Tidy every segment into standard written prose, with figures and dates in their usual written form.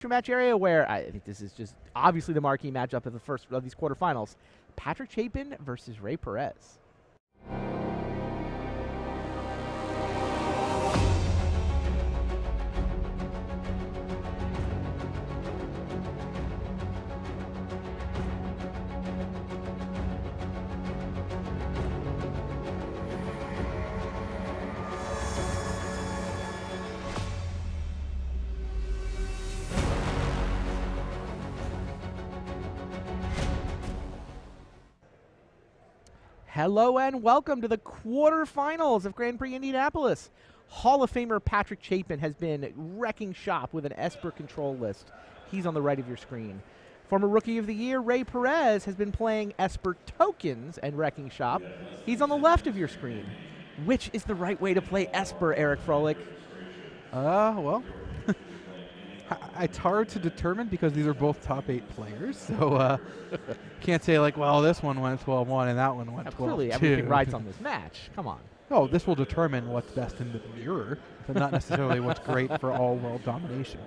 match area where I think this is just obviously the marquee matchup of the first of these quarterfinals. Patrick Chapin versus Ray Perez. Hello and welcome to the quarterfinals of Grand Prix Indianapolis. Hall of Famer Patrick Chapin has been wrecking shop with an Esper control list. He's on the right of your screen. Former Rookie of the Year Ray Perez has been playing Esper tokens and wrecking shop. He's on the left of your screen. Which is the right way to play Esper, Eric Froelich? Well, it's hard to determine because these are both top 8 players. So can't say like, well, this one went 12-1 and that one went 12-2. Clearly, everything rides on this match. Come on. Oh, this will determine what's best in the mirror, but not necessarily what's great for all world domination.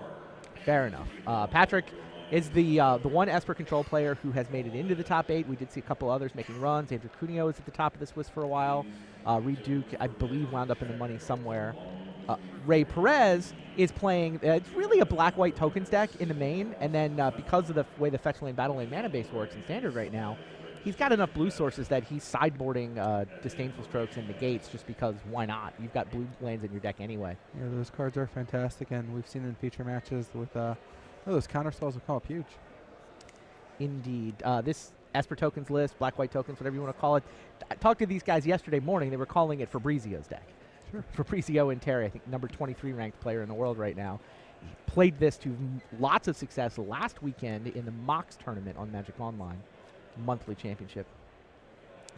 Fair enough. Patrick is the one Esper control player who has made it into the top 8. We did see a couple others making runs. Andrew Cuneo is at the top of this list for a while. Reed Duke, I believe, wound up in the money somewhere. Ray Perez is playing, it's really a black-white tokens deck in the main, and then because of the way the fetch lane, battle lane mana base works in standard right now, he's got enough blue sources that he's sideboarding Disdainful Strokes and Negates just because why not? You've got blue lands in your deck anyway. Yeah, those cards are fantastic, and we've seen in feature matches with those counterspells have come up huge. Indeed. This Esper tokens list, black-white tokens, whatever you want to call it, I talked to these guys yesterday morning. They were calling it Fabrizio's deck. Sure. Fabrizio and Terry, I think number 23 ranked player in the world right now. He played this to lots of success last weekend in the Mox tournament on Magic Online, monthly championship.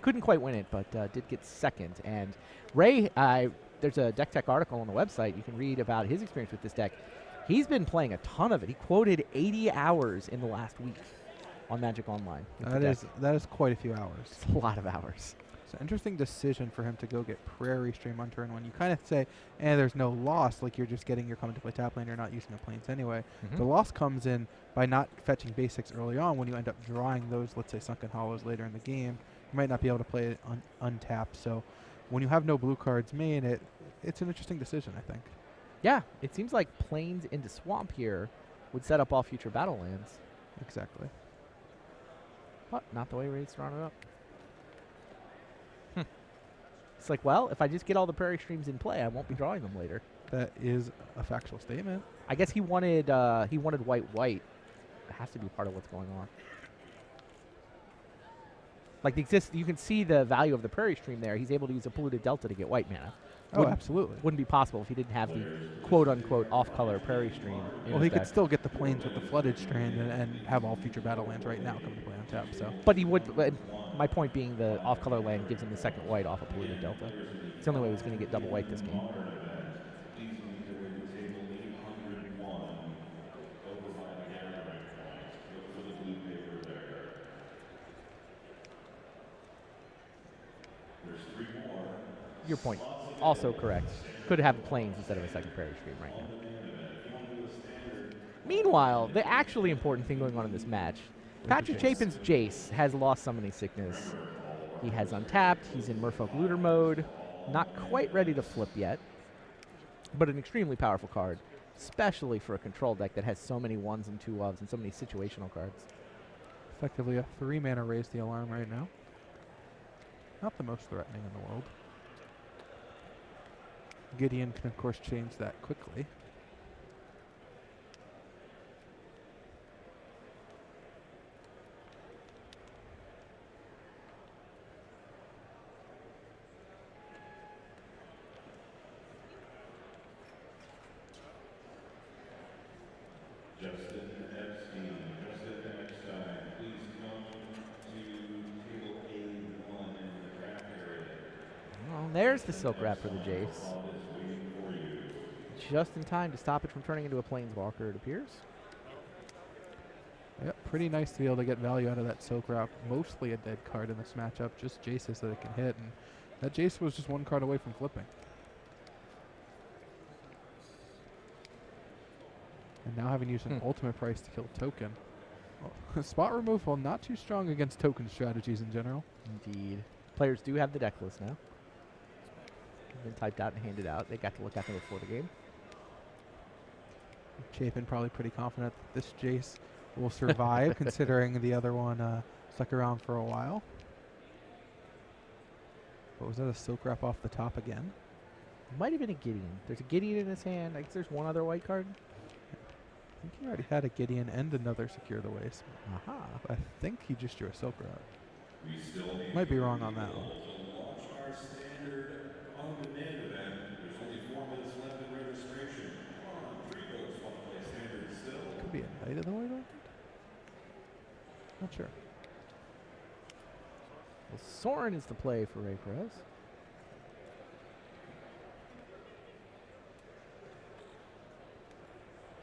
Couldn't quite win it, but did get second. And Ray, there's a Deck Tech article on the website. You can read about his experience with this deck. He's been playing a ton of it. He quoted 80 hours in the last week on Magic Online. That is quite a few hours. It's a lot of hours. It's an interesting decision for him to go get Prairie Stream on turn 1. You kind of say, there's no loss, like you're just you're coming to play tap lane, you're not using the plains anyway. The loss comes in by not fetching basics early on. When you end up drawing those, let's say, Sunken Hollows later in the game, you might not be able to play it untapped. So when you have no blue cards main, it's an interesting decision, I think. Yeah, it seems like plains into swamp here would set up all future battle lands. Exactly. But not the way Ray's drawn it up. It's like, well, if I just get all the Prairie Streams in play, I won't be drawing them later. That is a factual statement. I guess he wanted white. It has to be part of what's going on. Like you can see the value of the Prairie Stream there. He's able to use a polluted delta to get white mana. Absolutely. Wouldn't be possible if he didn't have the quote-unquote off-color Prairie Stream. Well, he could still get the plains with the flooded strand and have all future battle lands right now come to play on tap. So, but he would. My point being, the off-color land gives him the second white off a polluted delta. It's the only way he's going to get double white this game. Your point, also correct. Could have plains instead of a second Prairie Stream right now. Meanwhile, the actually important thing going on in this match, Patrick Chapin's Jace has lost Summoning Sickness. He has untapped. He's in Merfolk Looter mode. Not quite ready to flip yet, but an extremely powerful card, especially for a control deck that has so many 1s and 2 ofs and so many situational cards. Effectively a 3-mana Raise the Alarm right now. Not the most threatening in the world. Gideon can, of course, change that quickly. There's the Silk Wrap for the Jace. Just in time to stop it from turning into a Planeswalker, it appears. Yep, pretty nice to be able to get value out of that Silk Wrap. Mostly a dead card in this matchup, just Jaces that it can hit. And that Jace was just one card away from flipping. And now having used an ultimate price to kill token. Well, spot removal, not too strong against token strategies in general. Indeed. Players do have the deck list now. Been typed out and handed out. They got to look at them before the game. Chapin probably pretty confident that this Jace will survive, considering the other one stuck around for a while. But was that a silk wrap off the top again? Might have been a Gideon. There's a Gideon in his hand. I guess there's one other white card. I think he already had a Gideon and another Secure the Waste. Aha. I think he just drew a silk wrap. Might be wrong on that one. Could be a Knight of the White Orchid? Not sure. Well, Soren is the play for Ray Perez.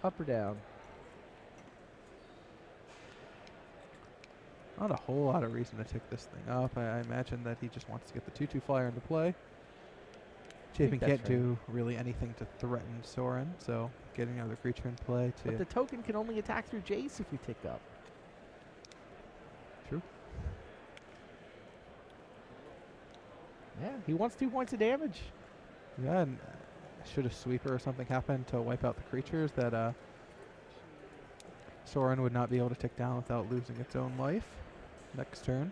Up or down? Not a whole lot of reason to tick this thing up. I imagine that he just wants to get the 2/2 flyer into play. Chapin can't do really anything to threaten Soren, so getting another creature in play to... But the token can only attack through Jace if we tick up. True. Yeah, he wants 2 points of damage. Yeah, and should a sweeper or something happen to wipe out the creatures that Soren would not be able to tick down without losing its own life next turn.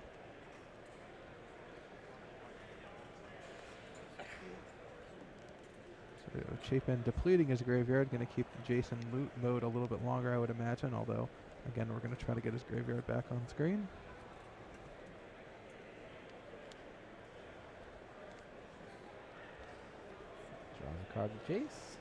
So Chapin depleting his graveyard, going to keep Jason loot mode a little bit longer, I would imagine, although, again, we're going to try to get his graveyard back on screen. Draw the card with Jace.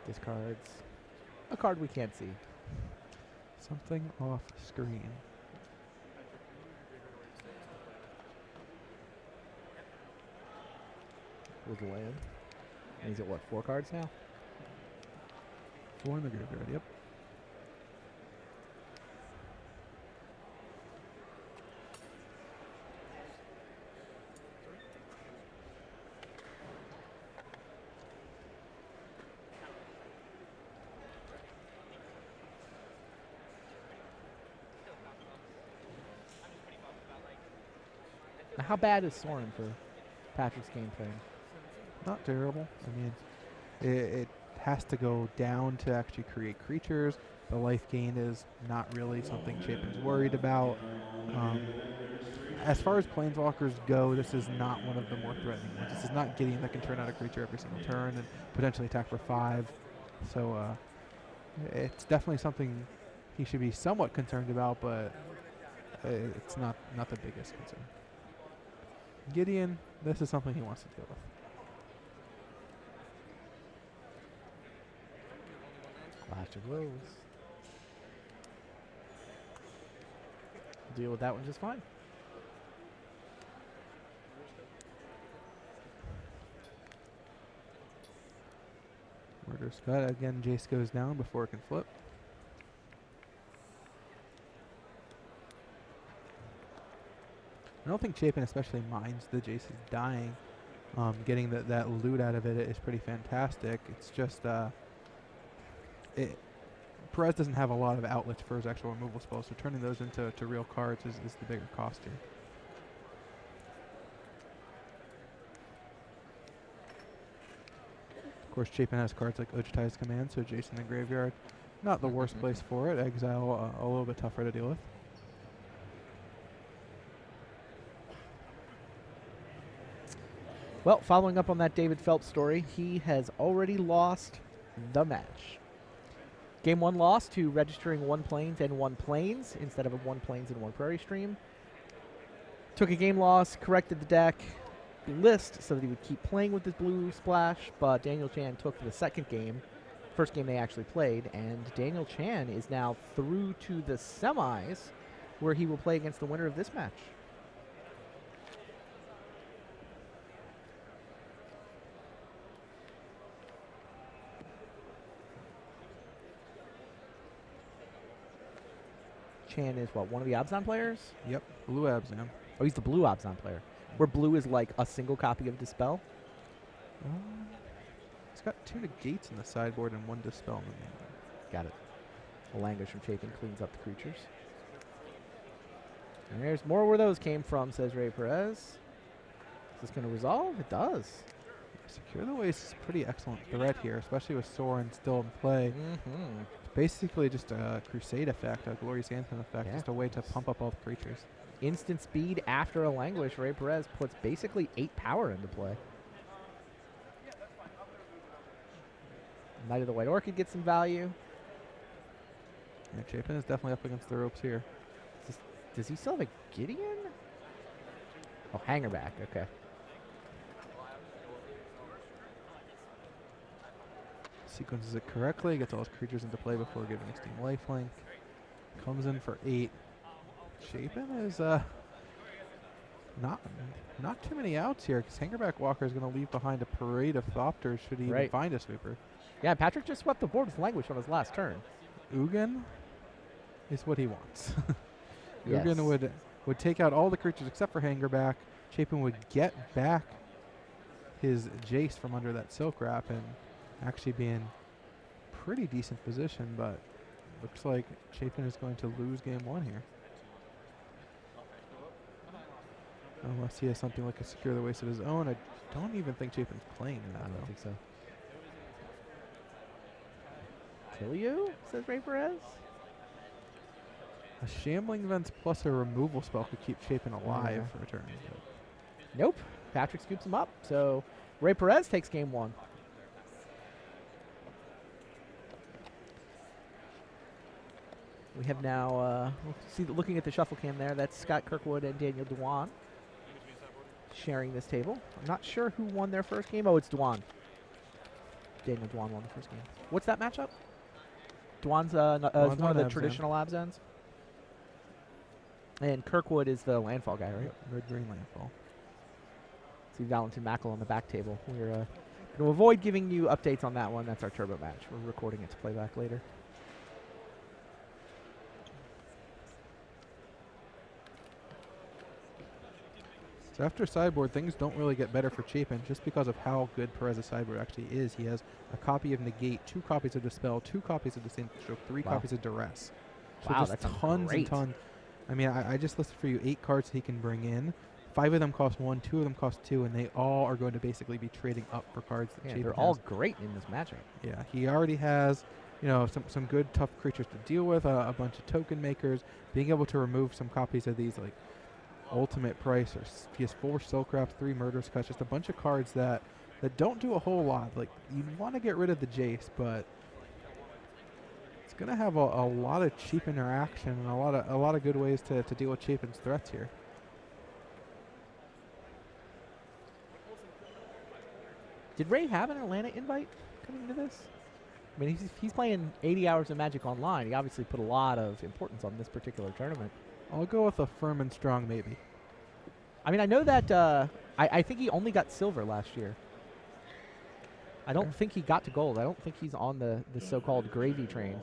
Discards a card we can't see. Something off screen. Was the land. And he's at what, 4 cards now? 4 in the graveyard, yep. Now, how bad is Soren for Patrick's game plan? Not terrible. I mean, it has to go down to actually create creatures. The life gain is not really something Chapin's worried about. As far as planeswalkers go, this is not one of the more threatening ones. This is not Gideon that can turn out a creature every single turn and potentially attack for 5. So it's definitely something he should be somewhat concerned about, but it's not the biggest concern. Gideon, this is something he wants to deal with. Clash of Wills. Deal with that one just fine. Murder Scud. Again, Jace goes down before it can flip. I don't think Chapin especially minds the Jace is dying. Getting that loot out of it is pretty fantastic. It's just Perez doesn't have a lot of outlets for his actual removal spells, so turning those into real cards is the bigger cost here. Of course, Chapin has cards like Ojutai's Command, so Jason in the graveyard, not the worst place for it. Exile a little bit tougher to deal with. Well, following up on that David Phelps story, he has already lost the match. Game 1 loss to registering 1 plains and 1 plains instead of a 1 plains and 1 prairie stream. Took a game loss, corrected the deck list so that he would keep playing with his blue splash, but Daniel Chan took the second game, first game they actually played, and Daniel Chan is now through to the semis where he will play against the winner of this match. Chan is what, one of the Abzan players? Yep, blue Abzan. Oh, he's the blue Abzan player. Where blue is like a single copy of Dispel. He's got 2 negates in the sideboard and 1 Dispel in the main board. Got it. The language from Chapin cleans up the creatures. And there's more where those came from, says Ray Perez. Is this going to resolve? It does. Secure the Waste is a pretty excellent threat here, especially with Sorin still in play. Mm-hmm. It's basically just a Crusade effect, a Glorious Anthem effect, just a way to pump up all the creatures. Instant speed after a Languish. Ray Perez puts basically 8 power into play. Knight of the White Orchid gets some value. Yeah, Chapin is definitely up against the ropes here. Does he still have a Gideon? Oh, hanger back. Okay. Sequences it correctly, gets all his creatures into play before giving a Steam Lifelink. Comes in for 8. Chapin is not too many outs here, because Hangerback Walker is going to leave behind a parade of Thopters should he even find a sweeper. Yeah, Patrick just swept the board with Languish on his last turn. Ugin is what he wants. Yes. Ugin would take out all the creatures except for Hangerback. Chapin would get back his Jace from under that Silk Wrap and actually be in pretty decent position, but looks like Chapin is going to lose game 1 here. Unless he has something like a Secure the Waste of his own. I don't even think Chapin's playing that. I don't think so. Kill you, says Ray Perez. A Shambling Vents plus a removal spell could keep Chapin alive for a turn. Nope. Patrick scoops him up. So Ray Perez takes game 1. We have now, looking at the shuffle cam there, that's Scott Kirkwood and Daniel Dewan sharing this table. I'm not sure who won their first game. Oh, it's Dewan. Daniel Dewan won the first game. What's that matchup? Dewan's one of the traditional Abzans. And Kirkwood is the landfall guy, right? Yep, red-green landfall. See Valentin Mackel on the back table. We're going to avoid giving you updates on that one. That's our turbo match. We're recording it to play back later. So after sideboard, things don't really get better for Chapin just because of how good Perez's sideboard actually is. He has a copy of Negate, 2 copies of Dispel, 2 copies of Disdainful Stroke, 3 copies of Duress. So Wow, just that's tons great. and tons. I mean, I just listed for you 8 cards he can bring in. 5 of them cost 1, 2 of them cost 2, and they all are going to basically be trading up for cards that Chapin they're has. all great in this matchup. Yeah, he already has, you know, some good tough creatures to deal with, a bunch of token makers, being able to remove some copies of these like Ultimate Price, or he has 4 Silk Wraps, 3 Murderous Cuts, just a bunch of cards that don't do a whole lot. Like, you want to get rid of the Jace, but it's going to have a lot of cheap interaction and a lot of good ways to deal with Chapin's threats here. Did Ray have an Atlanta invite coming into this? I mean, he's playing 80 hours of Magic Online. He obviously put a lot of importance on this particular tournament. I'll go with a firm and strong maybe. I mean, I know that I think he only got silver last year. I don't think he got to gold. I don't think he's on the so-called gravy train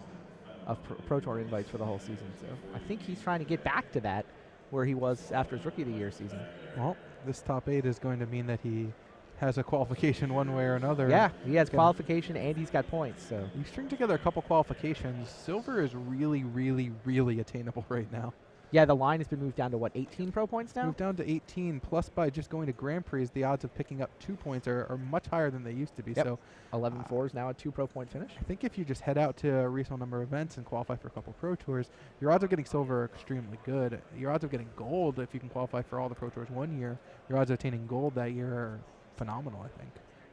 of Pro Tour invites for the whole season. So I think he's trying to get back to that where he was after his Rookie of the Year season. Well, this top 8 is going to mean that he has a qualification one way or another. Yeah, he has qualification and he's got points. So you string together a couple qualifications. Silver is really, really, really attainable right now. Yeah, the line has been moved down to, what, 18 pro points now? Moved down to 18, plus by just going to Grand Prix, the odds of picking up 2 points are much higher than they used to be. Yep. So 11-4 is now a 2 pro point finish. I think if you just head out to a reasonable number of events and qualify for a couple Pro Tours, your odds of getting silver are extremely good. Your odds of getting gold, if you can qualify for all the Pro Tours one year, your odds of attaining gold that year are phenomenal, I think.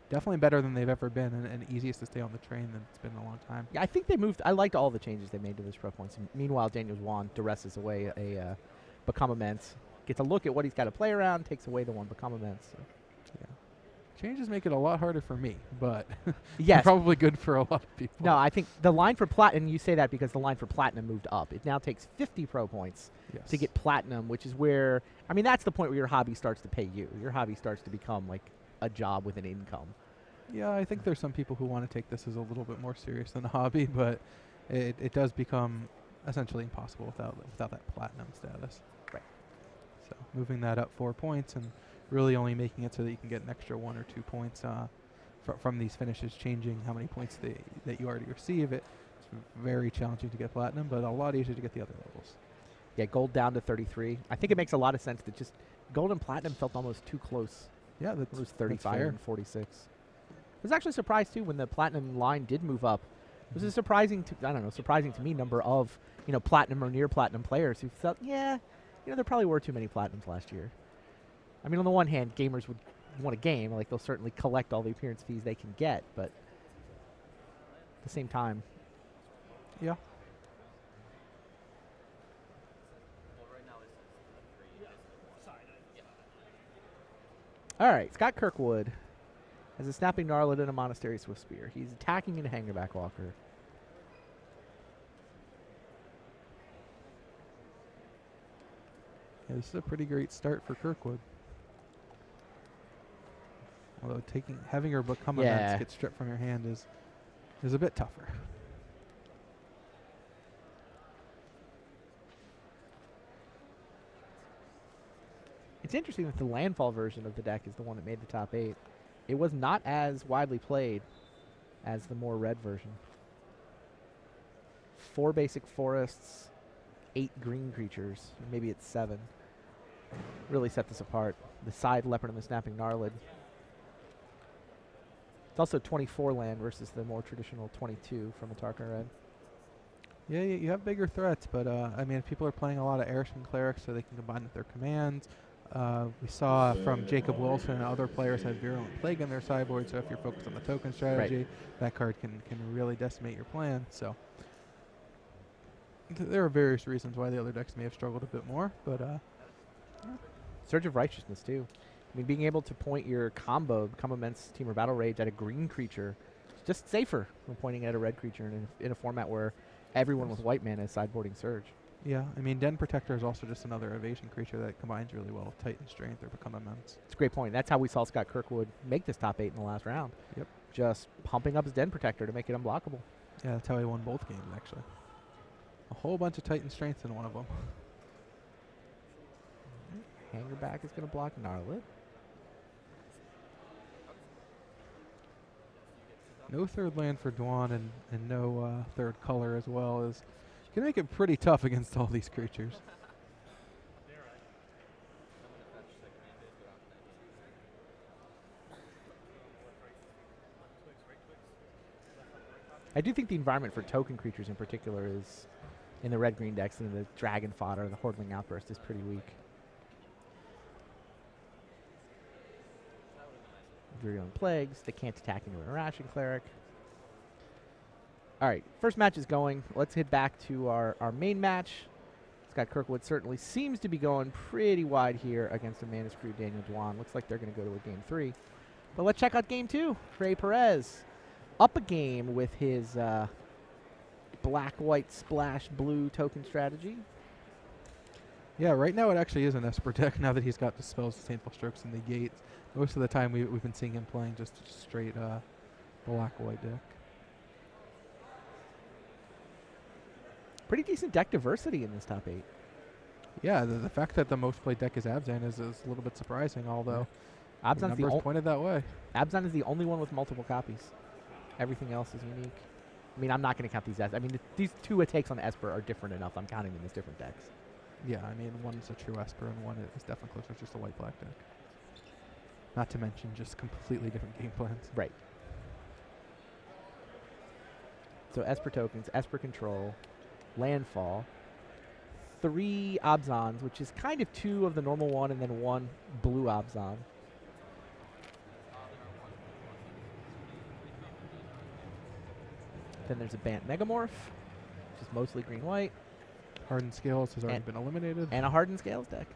Definitely better than they've ever been, and easiest to stay on the train than it's been in a long time. Yeah, I think they moved. I liked all the changes they made to this pro points. And meanwhile, Daniel Juan duresses away a Become Immense. Gets a look at what he's got to play around, takes away the one Become Immense. So. Yeah. Changes make it a lot harder for me, but yes, probably good for a lot of people. No, I think the line for Platinum, you say that because the line for Platinum moved up. It now takes 50 pro points to get Platinum, which is where, I mean, that's the point where your hobby starts to pay you. Your hobby starts to become like a job with an income. Yeah, I think there's some people who want to take this as a little bit more serious than a hobby, but it does become essentially impossible without that platinum status. Right. So moving that up 4 points and really only making it so that you can get an extra 1 or 2 points from these finishes, changing how many points that you already receive. It's very challenging to get platinum, but a lot easier to get the other levels. Yeah, gold down to 33. I think it makes a lot of sense that just gold and platinum felt almost too close. Yeah, It was 35 and 46. I was actually surprised too when the platinum line did move up. It was a surprising to me number of platinum or near platinum players who felt there probably were too many platinums last year. I mean, on the one hand, gamers would want a game, like they'll certainly collect all the appearance fees they can get, but at the same time, yeah. All right, Scott Kirkwood has a snapping gnarlid and a monastery swift spear. He's attacking into Hangerback Walker. Yeah, this is a pretty great start for Kirkwood. Although having her become events get stripped from your hand is a bit tougher. It's interesting that the landfall version of the deck is the one that made the top 8. It was not as widely played as the more red version. 4 basic forests, 8 green creatures. Maybe it's 7. Really set this apart. The side leopard and the snapping gnarlid. It's also 24 land versus the more traditional 22 from a Tarkar Red. Yeah, you have bigger threats, but I mean, people are playing a lot of Airson clerics, so they can combine with their commands. We saw from Jacob Wilson and other players had Virulent Plague in their sideboard, so if you're focused on the token strategy, that card can really decimate your plan. So there are various reasons why the other decks may have struggled a bit more, but Surge of Righteousness too. I mean, being able to point your combo, Become Immense, Team or Battle Rage at a green creature, is just safer than pointing at a red creature in a format where everyone with white mana is sideboarding Surge. Yeah, I mean, Den Protector is also just another evasion creature that combines really well with Titan Strength or Become Immense. It's a great point. That's how we saw Scott Kirkwood make this top 8 in the last round. Yep. Just pumping up his Den Protector to make it unblockable. Yeah, that's how he won both games, actually. A whole bunch of Titan Strength in one of them. Hangerback is going to block Gnarlid. No third land for Dwan and no third color as well is going to make it pretty tough against all these creatures. I do think the environment for token creatures in particular is, in the red-green decks, and the Dragon Fodder, the Hordling Outburst, is pretty weak. Virulent Plagues, they can't attack into an Ration Cleric. All right, first match is going. Let's head back to our main match. Scott Kirkwood certainly seems to be going pretty wide here against a Mana Screw Daniel Dwan. Looks like they're going to go to a game 3. But let's check out game 2. Trey Perez up a game with his black-white splash blue token strategy. Yeah, right now it actually is an Esper deck now that he's got the spells, Disdainful Strokes, and Negates. Most of the time we've been seeing him playing just a straight black-white deck. Pretty decent deck diversity in this top 8. Yeah, the fact that the most played deck is Abzan is a little bit surprising, although Abzan's the numbers pointed that way. Abzan is the only one with multiple copies. Everything else is unique. I mean, I'm not going to count these as... I mean, these 2 takes on the Esper are different enough. I'm counting them as different decks. Yeah, I mean, one is a true Esper and one is definitely closer to just a white-black deck. Not to mention just completely different game plans. Right. So Esper tokens, Esper control, landfall, 3 Abzans, which is kind of 2 of the normal one and then 1 blue Abzan. Then there's a Bant Megamorph, which is mostly green-white. Hardened Scales has already been eliminated. And a Hardened Scales deck.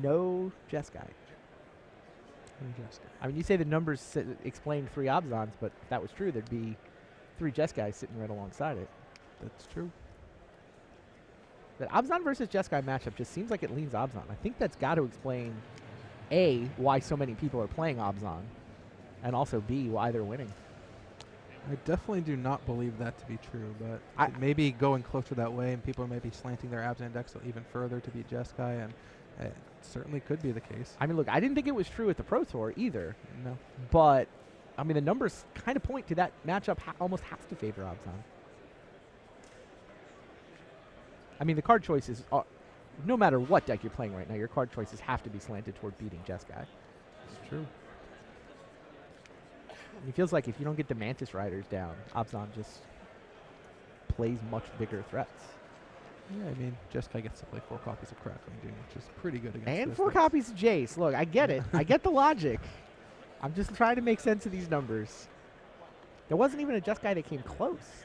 No Jeskai. I mean, you say the numbers explain 3 Abzans, but if that was true, there'd be 3 Jeskai sitting right alongside it. That's true. The Abzan versus Jeskai matchup just seems like it leans Abzan. I think that's got to explain, A, why so many people are playing Abzan, and also B, why they're winning. I definitely do not believe that to be true, but I- it may be going closer that way, and people may be slanting their abs index even further to beat Jeskai, and it certainly could be the case. I mean, look, I didn't think it was true at the Pro Tour either, No. but I mean, the numbers kind of point to that matchup almost has to favor Abzan. I mean, the card choices are, no matter what deck you're playing right now, your card choices have to be slanted toward beating Jeskai. It's true. It feels like if you don't get the Mantis Riders down, Abzan just plays much bigger threats. Yeah, I mean, Jeskai gets to play 4 copies of Crackling Doom, which is pretty good against And this 4 deck. copies of Jace. Look, I get it. I get the logic. I'm just trying to make sense of these numbers. There wasn't even a Jeskai that came close.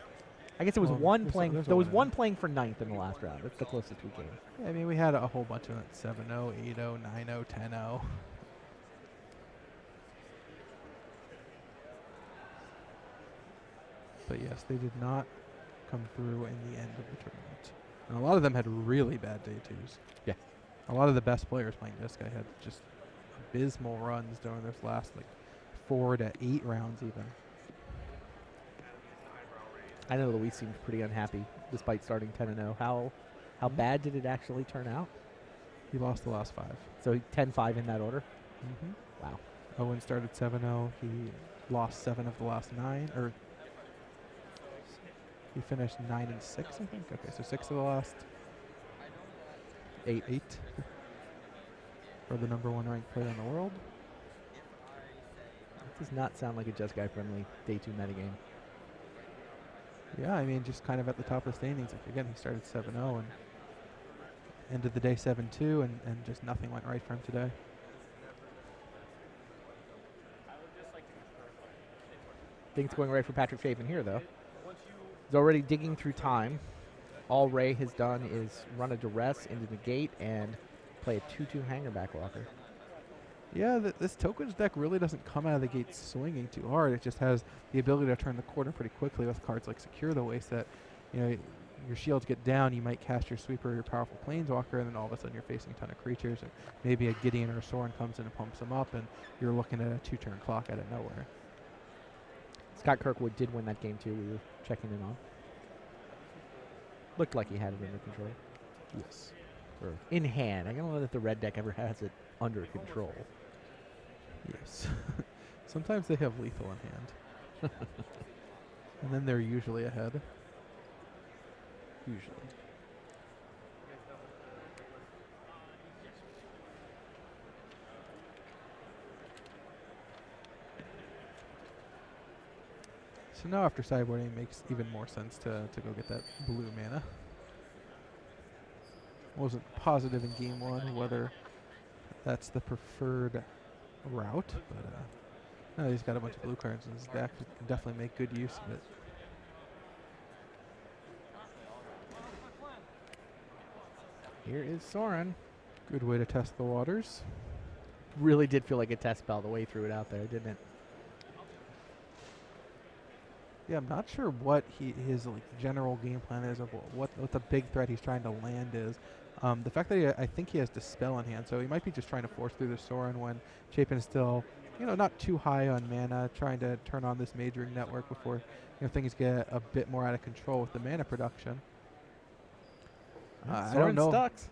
I guess it was Well, one there's a- playing. there's a There was one. one playing for 9th in the last round. That's the closest we came. Yeah, I mean, we had a whole bunch of it, 7-0, 8-0, 9-0, 10-0. But yes, they did not come through in the end of the tournament. And a lot of them had really bad day twos. Yeah. A lot of the best players playing Jeskai had just abysmal runs during those last 4 to 8 rounds even. I know Luis seemed pretty unhappy despite starting 10-0. How bad did it actually turn out? He lost the last 5. So 10-5 in that order. Mm-hmm. Wow. Owen started 7-0. He lost 7 of the last 9, or he finished 9-6, I think. Okay, so 6 of the last 8 for the #1 ranked player in the world. That does not sound like a Jeskai friendly day 2 metagame. Yeah, I mean, just kind of at the top of the standings. Again, he started 7-0 and ended the day 7-2, and just nothing went right for him today. Things going right for Patrick Chapin here, though. He's already digging through time. All Ray has done is run a duress into the gate and play a 2-2 hanger backwalker. Yeah, this tokens deck really doesn't come out of the gate swinging too hard. It just has the ability to turn the corner pretty quickly with cards like Secure the Waste that, your shields get down, you might cast your Sweeper or your powerful Planeswalker, and then all of a sudden you're facing a ton of creatures, and maybe a Gideon or a Sorin comes in and pumps them up, and you're looking at a 2-turn clock out of nowhere. Scott Kirkwood did win that game, too. We were checking in on. Looked like he had it under control. Yes. Or in hand. I don't know that the red deck ever has it under control. Yes. Sometimes they have lethal in hand. And then they're usually ahead. Usually. So now after sideboarding, it makes even more sense to go get that blue mana. Wasn't positive in game 1 whether that's the preferred route, but no, he's got a bunch of blue cards in his deck. He can definitely make good use of it. Here is Sorin. Good way to test the waters. Really did feel like a test spell the way he threw it out there, didn't it? Yeah, I'm not sure what his general game plan is of what the big threat he's trying to land is. The fact that I think he has Dispel in hand, so he might be just trying to force through the Sorin when Chapin is still, not too high on mana, trying to turn on this majoring network before things get a bit more out of control with the mana production. I don't know. Stucks.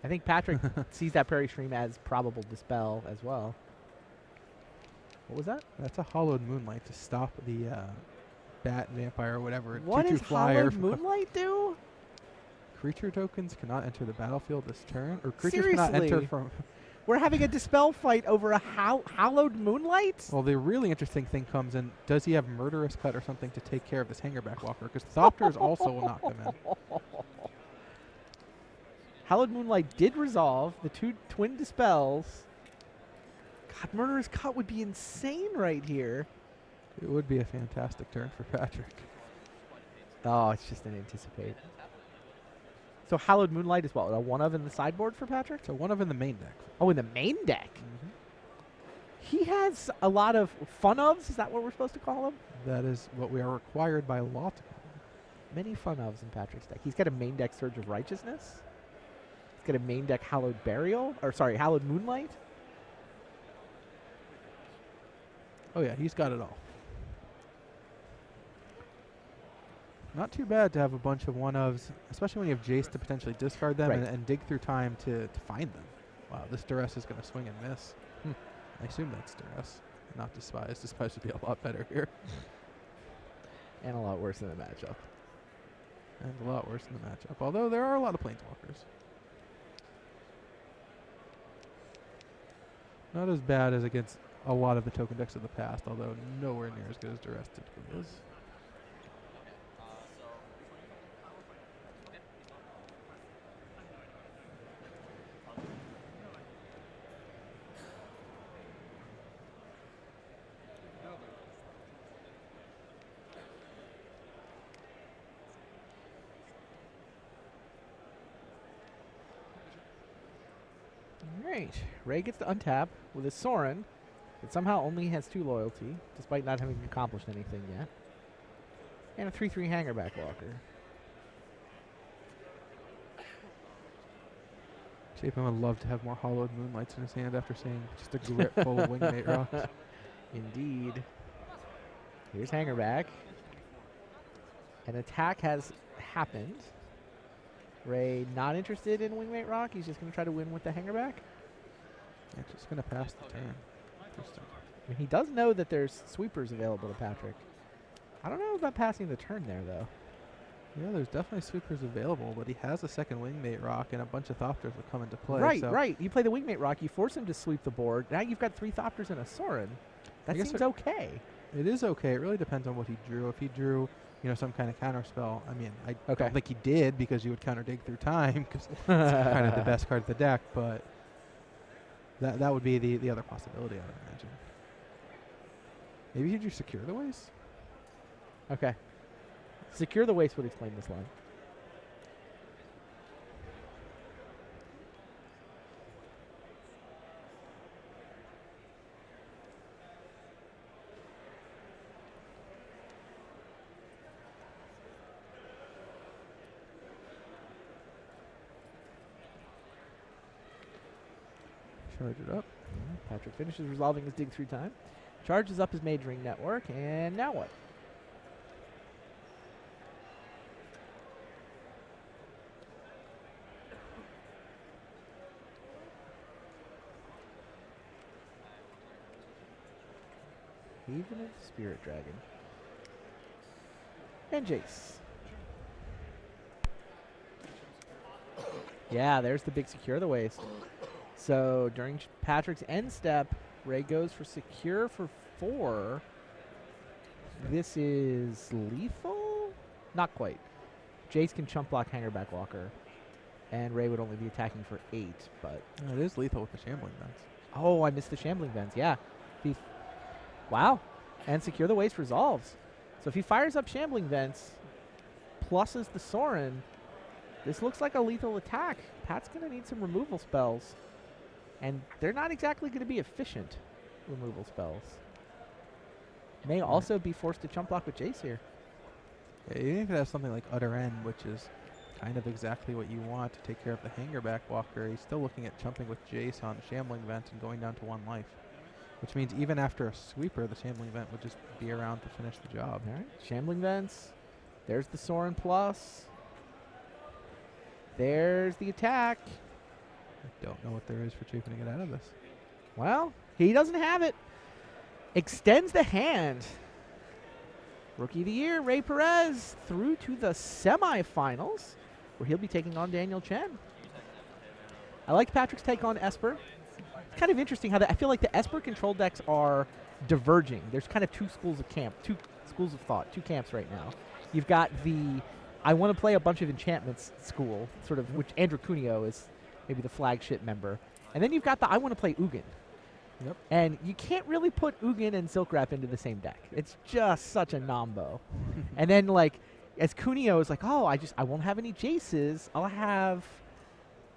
I think Patrick sees that Prairie Stream as probable Dispel as well. What was that? That's a Hollowed Moonlight to stop the Bat Vampire or whatever. What 2/2 does flyer Hollowed from Moonlight do? Creature tokens cannot enter the battlefield this turn, or creatures cannot enter Seriously? from. We're having a Dispel fight over a Hallowed Moonlight? Well, the really interesting thing comes in: does he have Murderous Cut or something to take care of this Hangerback Walker? Because Thopters also will not come in. Hallowed Moonlight did resolve the 2 twin Dispels. God, Murderous Cut would be insane right here. It would be a fantastic turn for Patrick. Oh, it's just an anticipate. So Hallowed Moonlight is what, a 1-of in the sideboard for Patrick? So 1 of in the main deck. Oh, in the main deck. He has a lot of fun-ofs. Is that what we're supposed to call them? That is what we are required by law to call. Many fun-ofs in Patrick's deck. He's got a main deck Surge of Righteousness. He's got a main deck Hallowed Hallowed Moonlight. Oh yeah, he's got it all. Not too bad to have a bunch of one-ofs, especially when you have Jace to potentially discard them Right. and dig through time to find them. Wow, this duress is going to swing and miss. I assume that's duress, not despise. Despise would be a lot better here. And a lot worse in the matchup. And a lot worse in the matchup, although there are a lot of planeswalkers. Not as bad as against a lot of the token decks of the past, although nowhere near as good as duress typically is. Right. Ray gets to untap with his Sorin. It somehow only has 2 loyalty, despite not having accomplished anything yet. And a 3/3 hangerback walker. Chapin would love to have more hollowed moonlights in his hand after seeing just a grip full of wingmate rocks. Indeed. Here's hangerback. An attack has happened. Ray not interested in wingmate rock. He's just going to try to win with the hangerback. Yeah, just going to pass the turn. Interesting. I mean, he does know that there's sweepers available to Patrick. I don't know about passing the turn there, though. Yeah, there's definitely sweepers available, but he has a second wingmate rock and a bunch of Thopters will come into play. Right, so right. You play the wingmate rock, you force him to sweep the board. Now you've got 3 Thopters and a Sorin. That seems okay. It is okay. It really depends on what he drew. If he drew, some kind of counter spell, I mean, I don't think he did because you would counter dig through time because it's kind of the best card of the deck, but that would be the other possibility, I would imagine. Maybe he drew Secure the Waste? Okay. Secure the Waste would explain this line. Charge it up. Patrick finishes resolving his dig through time. Charges up his Mage Ring network, and now what? Haven of the Spirit Dragon. And Jace. Yeah, there's the big Secure the Waste. So during Patrick's end step, Ray goes for Secure for 4. This is lethal? Not quite. Jace can chump block Hangerback Walker, and Ray would only be attacking for 8, but... It is lethal with the Shambling Vents. Oh, I missed the Shambling Vents, yeah. Wow. And Secure the Waste resolves. So if he fires up Shambling Vents, pluses the Sorin, this looks like a lethal attack. Pat's going to need some removal spells. And they're not exactly going to be efficient removal spells. May also be forced to chump block with Jace here. Yeah, even if it has something like Utter End, which is kind of exactly what you want to take care of the Hangerback Walker, he's still looking at chumping with Jace on Shambling Vent and going down to 1 life. Which means even after a sweeper, the Shambling Vent would just be around to finish the job. All right, Shambling Vents. There's the Sorin plus. There's the attack. I don't know what there is for Chapin to get out of this. Well, he doesn't have it. Extends the hand. Rookie of the Year, Ray Perez, through to the semifinals, where he'll be taking on Daniel Chen. I like Patrick's take on Esper. It's kind of interesting how I feel like the Esper control decks are diverging. There's kind of 2 schools of thought, 2 camps right now. You've got the I want to play a bunch of enchantments school, sort of, which Andrew Cuneo is maybe the flagship member. And then you've got the I want to play Ugin. Yep. And you can't really put Ugin and Silk Wrap into the same deck. It's just such a nombo. And then, like, as Cuneo is like, oh, I won't have any Jaces. I'll have,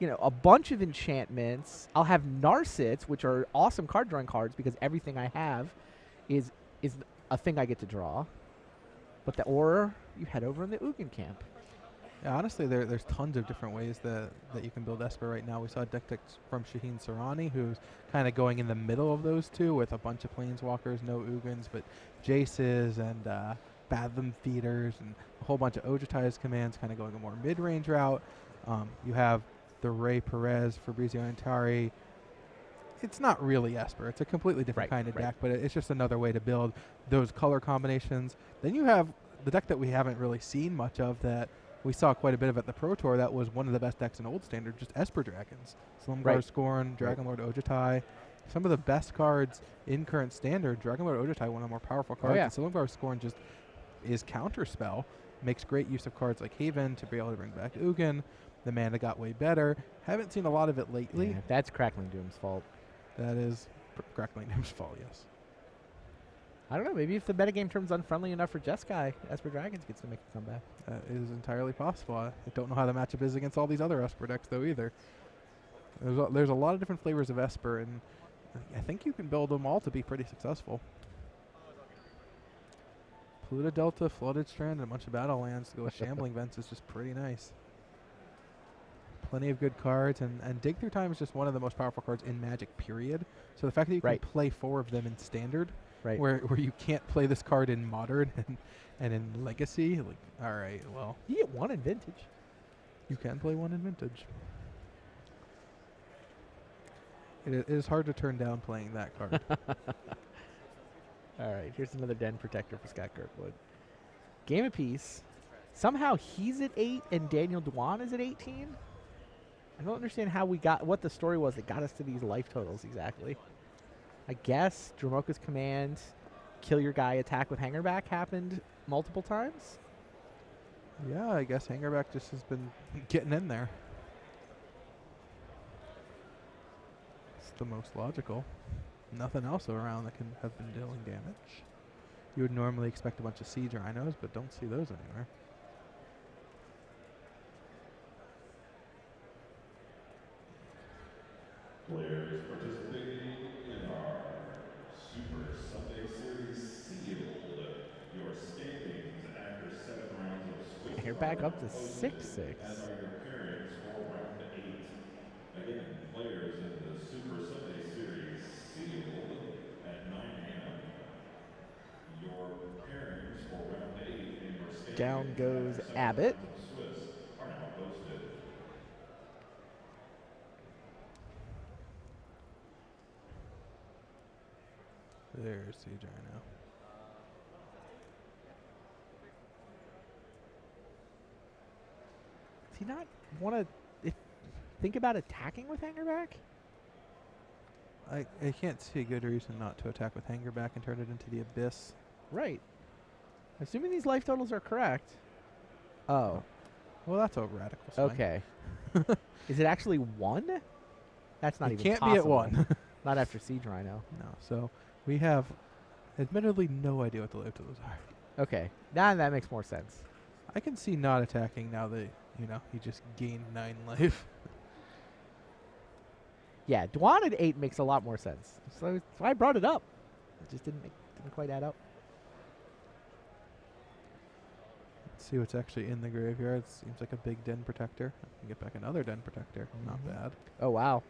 a bunch of enchantments. I'll have Narsets, which are awesome card drawing cards because everything I have is a thing I get to draw. Or you head over in the Ugin camp. Yeah, honestly, there's tons of different ways that you can build Esper right now. We saw a deck from Shaheen Sarani, who's kind of going in the middle of those two with a bunch of Planeswalkers, no Ugins, but Jaces and Fathom feeders and a whole bunch of Ojutai's commands kind of going a more mid-range route. You have the Ray Perez, Fabrizio Antari. It's not really Esper. It's a completely different kind of deck, but it's just another way to build those color combinations. Then you have the deck that we haven't really seen much of that we saw quite a bit of at the Pro Tour. That was one of the best decks in Old Standard, just Esper Dragons. Slumgar Scorn, Dragonlord Ojutai. Some of the best cards in current Standard. Dragonlord Ojutai, one of the more powerful cards. And Slumgar Scorn just is Counterspell. Makes great use of cards like Haven to be able to bring back Ugin. The mana got way better. Haven't seen a lot of it lately. Yeah, that's Crackling Doom's fault. That is Crackling Doom's fault, yes. I don't know. Maybe if the metagame turns unfriendly enough for Jeskai, Esper Dragons gets to make a comeback. That is entirely possible. I don't know how the matchup is against all these other Esper decks, though, either. There's a lot of different flavors of Esper, and I think you can build them all to be pretty successful. Pluto Delta, Flooded Strand, and a bunch of battle lands to go with Shambling Vents is just pretty nice. Plenty of good cards, and Dig Through Time is just one of the most powerful cards in Magic, period. So the fact that you can play 4 of them in Standard, where you can't play this card in Modern and in Legacy, like, all right, well. You get 1 in Vintage. You can play 1 in Vintage. It is hard to turn down playing that card. All right, here's another Den Protector for Scott Kirkwood. Game apiece. Somehow he's at 8 and Daniel Dwan is at 18. I don't understand how we got, what the story was that got us to these life totals exactly. I guess Dromoka's command, kill your guy, attack with Hangerback happened multiple times. Yeah, I guess Hangerback just has been getting in there. It's the most logical. Nothing else around that can have been dealing damage. You would normally expect a bunch of Siege Rhinos, but don't see those anywhere. Players participating in our Super Sunday Series sealed your standings after 7 rounds of Swiss. You're back up to 6-6. As are your pairings for round 8. Again, players in the Super Sunday Series sealed at 9 a.m. Your pairings for round 8 in your standings Down goes after 7 Abbott. rounds of Swiss are now posted. There's Siege Rhino. Does he not want to think about attacking with Hangerback? I can't see a good reason not to attack with Hangerback and turn it into the Abyss. Right. Assuming these life totals are correct. Oh. Well, that's a radical swing. Okay. Is it actually 1? That's not it even can't possible. be at 1. Not after Siege Rhino. No. So we have, admittedly, no idea what the life totals are. Okay. Now that makes more sense. I can see not attacking now that, he just gained 9 life. Yeah, Dwan at 8 makes a lot more sense. So I brought it up. It just didn't quite add up. Let's see what's actually in the graveyard. Seems like a big Den Protector. I can get back another Den Protector. Not bad. Oh, wow.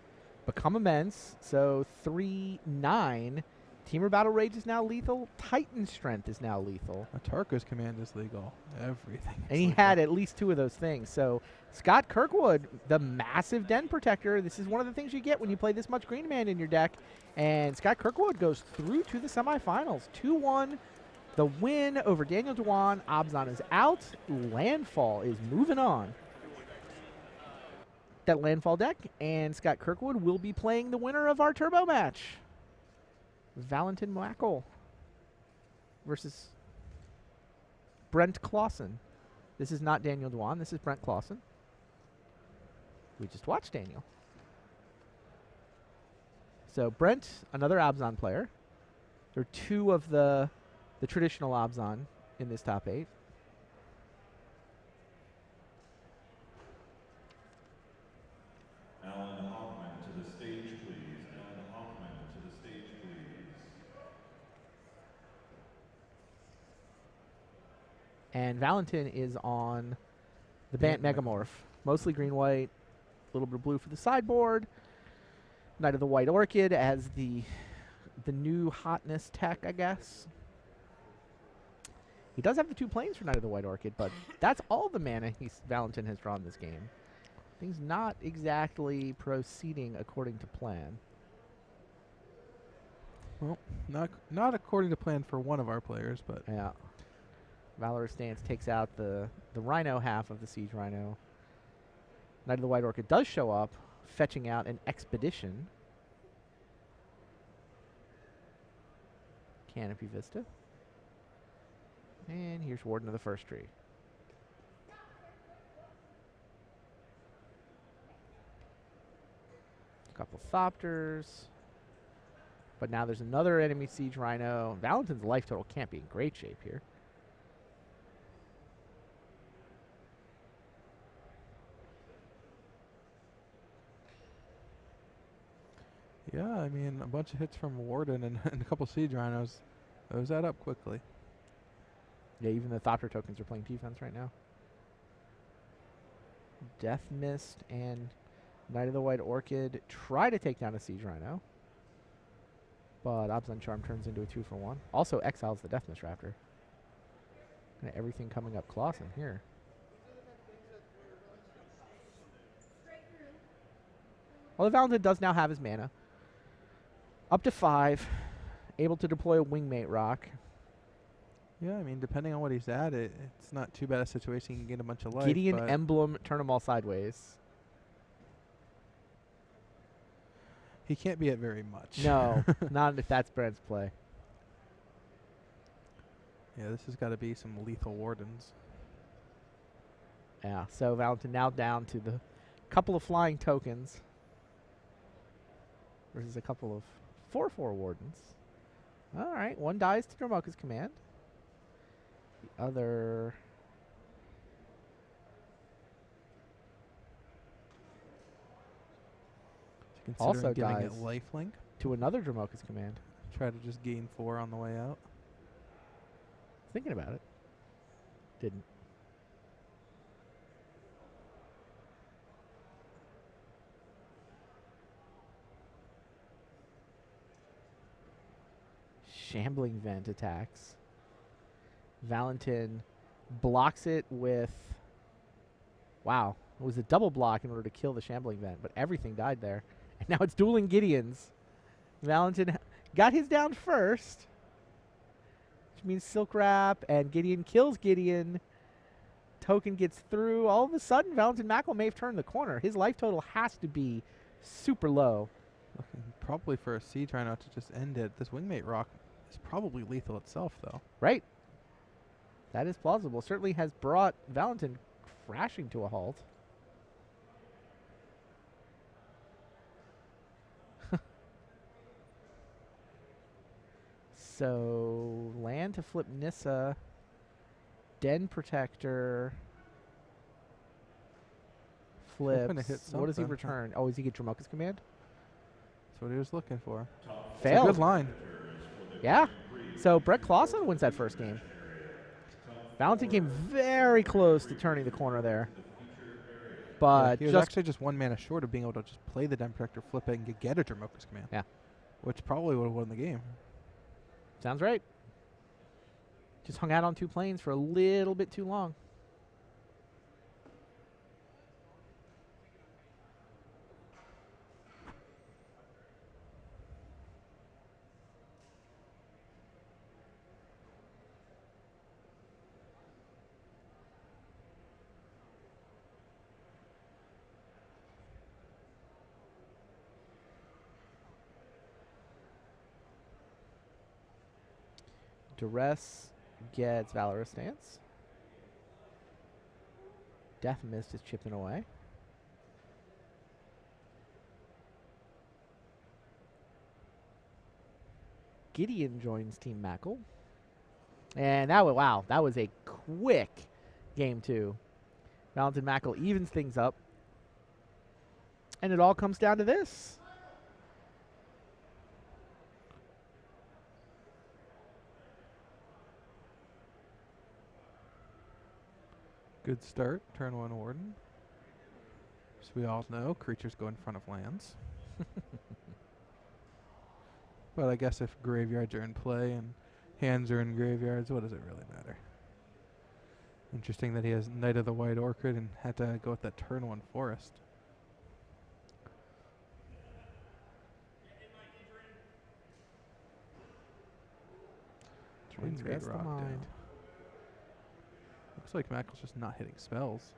Become Immense. So 3-9. Teamer Battle Rage is now lethal. Titan Strength is now lethal. Atarka's command is legal. Everything is And he legal. had at least 2 of those things. So Scott Kirkwood, the massive Den Protector. This is one of the things you get when you play this much green man in your deck. And Scott Kirkwood goes through to the semifinals. 2-1. The win over Daniel Dwan. Abzan is out. Landfall is moving on. That Landfall deck. And Scott Kirkwood will be playing the winner of our turbo match. Valentin Moakel versus Brent Clausen. This is not Daniel Dwan. This is Brent Clausen. We just watched Daniel. So Brent, another Abzan player. There are 2 of the traditional Abzan in this top 8. Alan Hoffman to the stage, please. Alan Hoffman to the stage, please. And Valentin is on the Bant Megamorph. Mostly green-white, a little bit of blue for the sideboard. Knight of the White Orchid as the new hotness tech, I guess. He does have the 2 planes for Knight of the White Orchid, but that's all the mana Valentin has drawn this game. Things not exactly proceeding according to plan. Well, not according to plan for one of our players, but Yeah. Valorous Stance takes out the Rhino half of the Siege Rhino. Knight of the White Orchid does show up, fetching out an Expedition. Canopy Vista. And here's Warden of the First Tree. A couple Thopters. But now there's another enemy Siege Rhino. Valentin's life total can't be in great shape here. yeah, I mean, a bunch of hits from Warden and a couple Siege Rhinos. Those add up quickly. Yeah, even the Thopter tokens are playing defense right now. Death Mist and Knight of the White Orchid try to take down a Siege Rhino. But Abzan Charm turns into a 2-for-1. Also exiles the Death Mist Raptor. Kinda everything coming up Clausen here. Well, the Valentin does now have his mana. Up to 5. Able to deploy a Wingmate Rock. Yeah, I mean, depending on what he's at, it's not too bad a situation. He can get a bunch of life. Gideon but Emblem, turn them all sideways. he can't be at very much. No, not if that's Brent's play. Yeah, this has got to be some lethal Wardens. Yeah, so Valentin now down to the couple of flying tokens versus a couple of 4/4 Wardens. All right, one dies to Dromoka's command. The other... Also Also giving dies it lifelink. to another Dromoka's command. Try to just gain 4 on the way out. Thinking about it. Didn't. Shambling Vent attacks. Valentin blocks it with... Wow. It was a double block in order to kill the Shambling Vent, but everything died there. And now it's dueling Gideons. Valentin got his down first, which means Silk Wrap, and Gideon kills Gideon. Token gets through. All of a sudden, Valentin Mackle may have turned the corner. His life total has to be super low. Looking probably for a Siege Rhino to just end it. This Wingmate Rock is probably lethal itself, though. Right. That is plausible. Certainly has brought Valentin crashing to a halt. So, land to flip Nissa. Den Protector. Flips. Hoping to hit What does he something. return? Oh, does he get Dromoka's command? That's what he was looking for. It's a Failed. good line. Yeah. So Brett Clausen wins that first game. Valentin came very close to turning the corner there. But he was just actually just 1 mana short of being able to just play the Den Protector, flip it, and get a Dromoka's command. Yeah. Which probably would have won the game. sounds right. Just hung out on 2 planes for a little bit too long. Duress gets Valorous Stance. Death Mist is chipping away. Gideon joins Team Mackle. And that was, wow, that was a quick game 2. Valentin Mackle evens things up. And it all comes down to this. Good start. Turn 1 Warden. As we all know, creatures go in front of lands. But I guess if graveyards are in play and hands are in graveyards, what does it really matter? Interesting that he has Knight of the White Orchid and had to go with that turn 1 Forest. Twins get Rest the rocked mind. down. Looks like Mackel's just not hitting spells.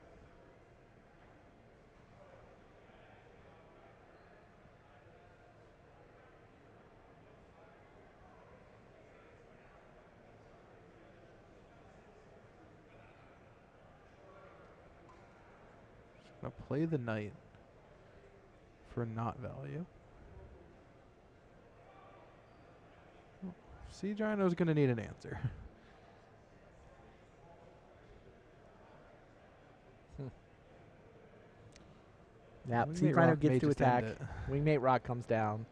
Just gonna play the knight for not value. Siege Rhino's gonna need an answer. Yeah, Wingmate Siege Rhino Rock may gets to just end attack. it. Wingmate Rock comes down.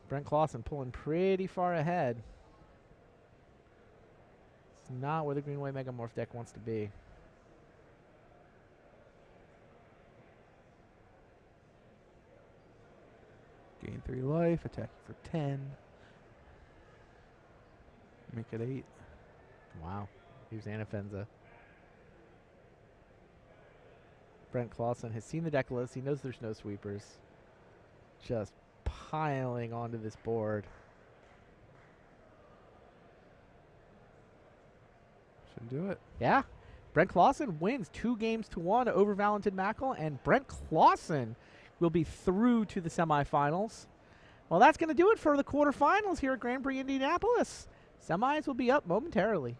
Brent Clausen pulling pretty far ahead. It's not where the Green White Megamorph deck wants to be. Gain 3 life, attacking for 10. Make it 8. Wow. Here's Anafenza. Brent Clausen has seen the deck list. He knows there's no sweepers. Just piling onto this board. Should do it. Yeah. Brent Clausen wins 2-1 over Valentin Mackel, and Brent Clausen will be through to the semifinals. Well, that's going to do it for the quarterfinals here at Grand Prix Indianapolis. Semis will be up momentarily.